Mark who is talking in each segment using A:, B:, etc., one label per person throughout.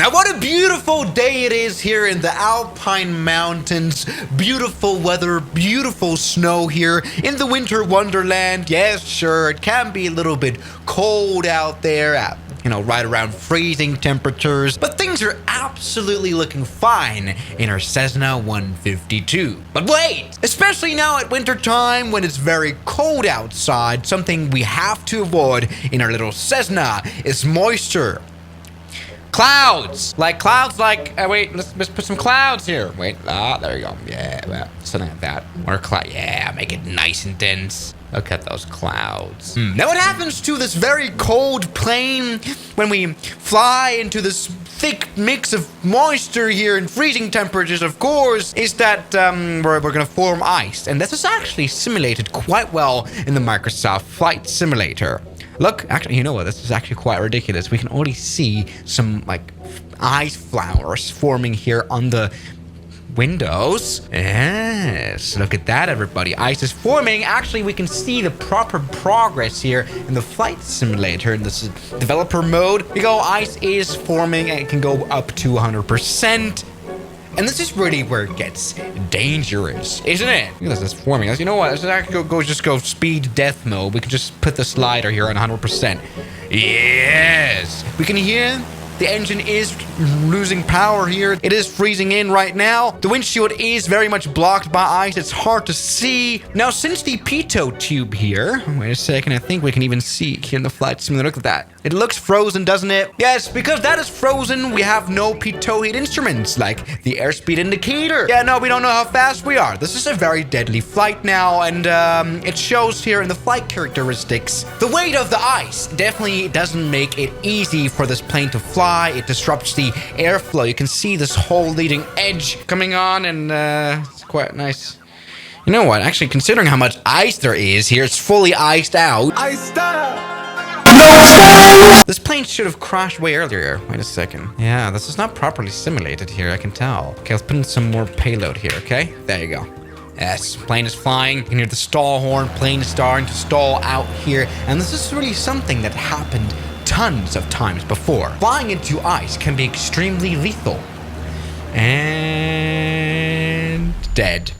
A: Now what a beautiful day it is here in the Alpine Mountains. Beautiful weather, beautiful snow here in the winter wonderland. Yes, sure, it can be a little bit cold out there at, right around freezing temperatures, but things are absolutely looking fine in our Cessna 152. But wait, especially now at winter time when it's very cold outside, something we have to avoid in our little Cessna is moisture. Clouds, wait, let's put some clouds here. Wait, there you go. Yeah, well, something like that. Or cloud, yeah, make it nice and dense. Look at those clouds. Now what happens to this very cold plane when we fly into this thick mix of moisture here and freezing temperatures, of course, is that we're gonna form ice. And this is actually simulated quite well in the Microsoft Flight Simulator. Look, actually, you know what? This is actually quite ridiculous. We can already see some ice flowers forming here on the windows. Yes, look at that, everybody. Ice is forming. Actually, we can see the proper progress here in the flight simulator. In this developer mode, ice is forming and it can go up to 100%. And this is really where it gets dangerous, isn't it? Look at this, it's forming. You know what? Let's actually go speed death mode. We can just put the slider here on 100%. Yes! We can hear the engine is losing power here. It is freezing in right now. The windshield is very much blocked by ice. It's hard to see. Now, since the pitot tube here, wait a second, I think we can even see here in the flight simulator. Look at that. It looks frozen, doesn't it? Yes, because that is frozen, we have no pitot heat instruments, like the airspeed indicator. Yeah, no, we don't know how fast we are. This is a very deadly flight now, and it shows here in the flight characteristics. The weight of the ice definitely doesn't make it easy for this plane to fly. It disrupts the airflow. You can see this whole leading edge coming on, and it's quite nice. You know what? Actually, considering how much ice there is here, it's fully iced out. Iced out! This plane should have crashed way earlier. Wait a second. Yeah, this is not properly simulated here, I can tell. Okay, let's put in some more payload here, okay? There you go. Yes, plane is flying. You can hear the stall horn. Plane is starting to stall out here. And this is really something that happened tons of times before. Flying into ice can be extremely lethal. And dead.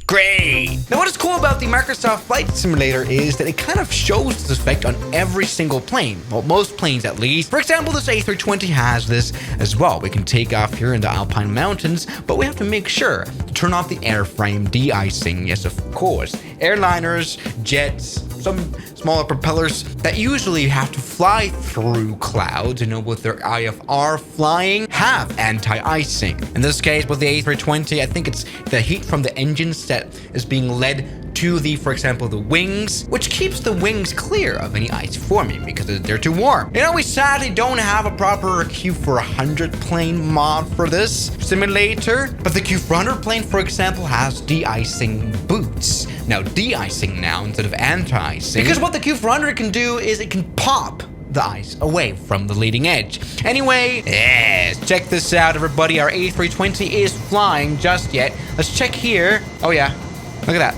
A: Great! Now what is cool about the Microsoft Flight Simulator is that it kind of shows this effect on every single plane. Well, most planes at least. For example, this A320 has this as well. We can take off here in the Alpine Mountains, but we have to make sure to turn off the airframe de-icing. Yes, of course. Airliners, jets, some smaller propellers that usually have to fly through clouds, with their IFR flying, have anti-icing. In this case, with the A320, I think it's the heat from the engines that is being led to for example, the wings, which keeps the wings clear of any ice forming because they're too warm. We sadly don't have a proper Q400 plane mod for this simulator, but the Q400 plane, for example, has de-icing boots. Now, de-icing now instead of anti-icing, because what the Q400 can do is it can pop the ice away from the leading edge. Anyway, yes, check this out, everybody. Our A320 is flying just yet. Let's check here. Oh yeah, look at that.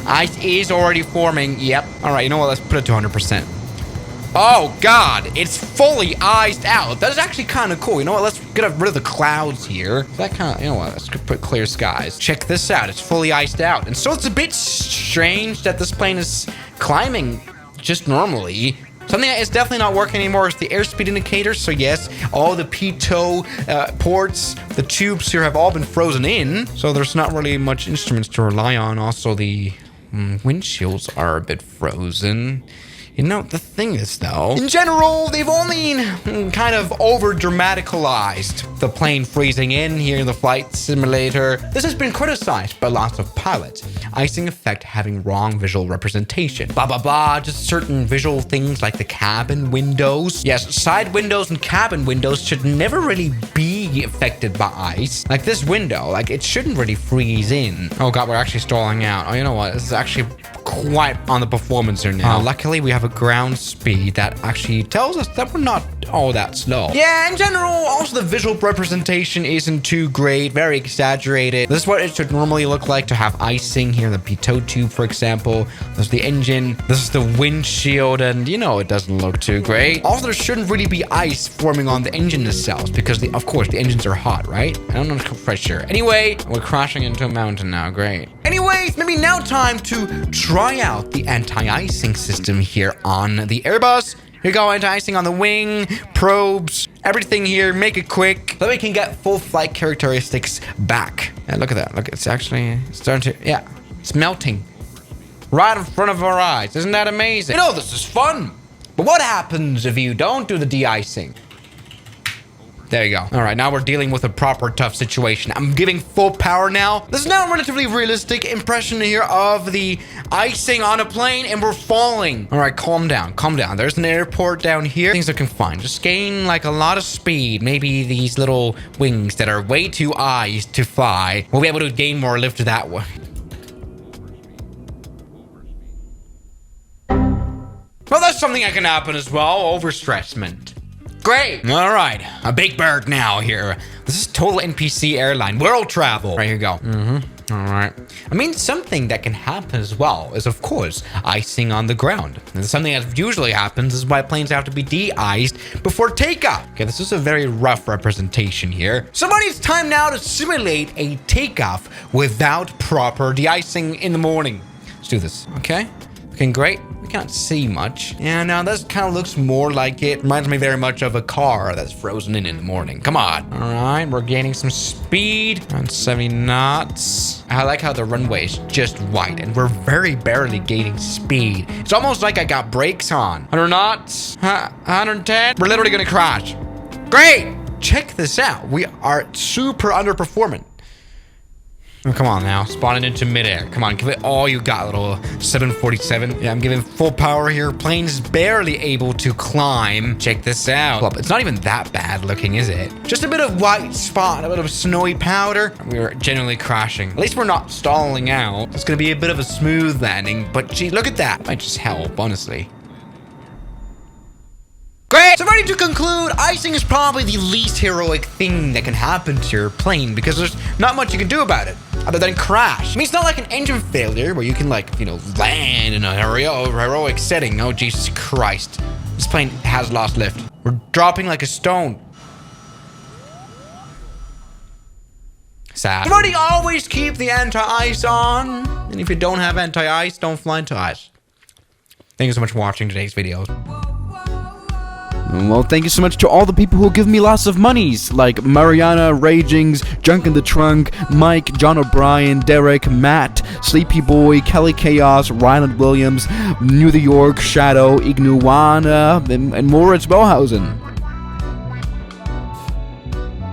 A: Ice is already forming. Yep. All right, you know what? Let's put it to 100%. Oh God, it's fully iced out. That is actually kind of cool. You know what? Let's get rid of the clouds here. That kind of, let's put clear skies. Check this out. It's fully iced out. And so it's a bit strange that this plane is climbing just normally. Something that is definitely not working anymore is the airspeed indicator. So yes, all the pitot ports, the tubes here have all been frozen in. So there's not really much instruments to rely on. Also, the windshields are a bit frozen. The thing is, though, in general, they've only kind of over-dramaticalized the plane freezing in here in the flight simulator. This has been criticized by lots of pilots. Icing effect having wrong visual representation. Blah, blah, blah. Just certain visual things like the cabin windows. Yes, side windows and cabin windows should never really be affected by ice. Like this window, it shouldn't really freeze in. Oh God, we're actually stalling out. Oh, you know what? This is actually quite on the performance here now. Luckily, we have a ground speed that actually tells us that we're not all that slow. Yeah, in general, also the visual representation isn't too great, very exaggerated. This is what it should normally look like to have icing here in the pitot tube, for example. This is the engine. This is the windshield, and you know, it doesn't look too great. Also, there shouldn't really be ice forming on the engine itself because, of course, the engines are hot, right? I don't know for sure. Anyway, we're crashing into a mountain now. Great. Anyways, maybe now time to try out the anti-icing system here on the Airbus. Here you go, anti-icing on the wing, probes, everything here. Make it quick so we can get full flight characteristics back. And look at that. Look, it's actually starting to, yeah, it's melting right in front of our eyes. Isn't that amazing? You know, this is fun. But what happens if you don't do the de-icing? There you go. All right, now we're dealing with a proper tough situation. I'm giving full power now. This is now a relatively realistic impression here of the icing on a plane, and we're falling. All right, calm down, calm down. There's an airport down here. Things looking fine. Just gain like a lot of speed. Maybe these little wings that are way too eyes to fly. We'll be able to gain more lift that way. Well, that's something that can happen as well. Overstressment. Great. All right. A big bird now here. This is total NPC airline. World travel. Right, here you go. All right. I mean, something that can happen as well is, of course, icing on the ground. And something that usually happens is why planes have to be de-iced before takeoff. Okay, this is a very rough representation here. Somebody, it's time now to simulate a takeoff without proper de-icing in the morning. Let's do this, okay? Looking great. We can't see much. Yeah, now this kind of looks more like it. Reminds me very much of a car that's frozen in the morning. Come on. All right, we're gaining some speed. Around 70 knots. I like how the runway is just white, and we're very barely gaining speed. It's almost like I got brakes on. 100 knots. 110. We're literally gonna crash. Great. Check this out. We are super underperforming. Oh, come on now, spawn it into midair. Come on, give it all you got, little 747. Yeah, I'm giving full power here. Plane's barely able to climb. Check this out. Well, it's not even that bad looking, is it? Just a bit of white spot, a bit of snowy powder. We're generally crashing. At least we're not stalling out. It's gonna be a bit of a smooth landing, but gee, look at that. Might just help, honestly. Great! So ready to conclude, icing is probably the least heroic thing that can happen to your plane because there's not much you can do about it other than crash. I mean, it's not like an engine failure where you can, like, you know, land in a heroic setting. Oh, Jesus Christ. This plane has lost lift. We're dropping like a stone. Sad. Everybody always keep the anti-ice on. And if you don't have anti-ice, don't fly into ice. Thank you so much for watching today's videos.
B: Well, thank you so much to all the people who give me lots of monies, like Mariana, Ragings, Junk in the Trunk, Mike, John O'Brien, Derek, Matt, Sleepy Boy, Kelly Chaos, Ryland Williams, New York, Shadow, Ignuana, and Moritz Bohausen.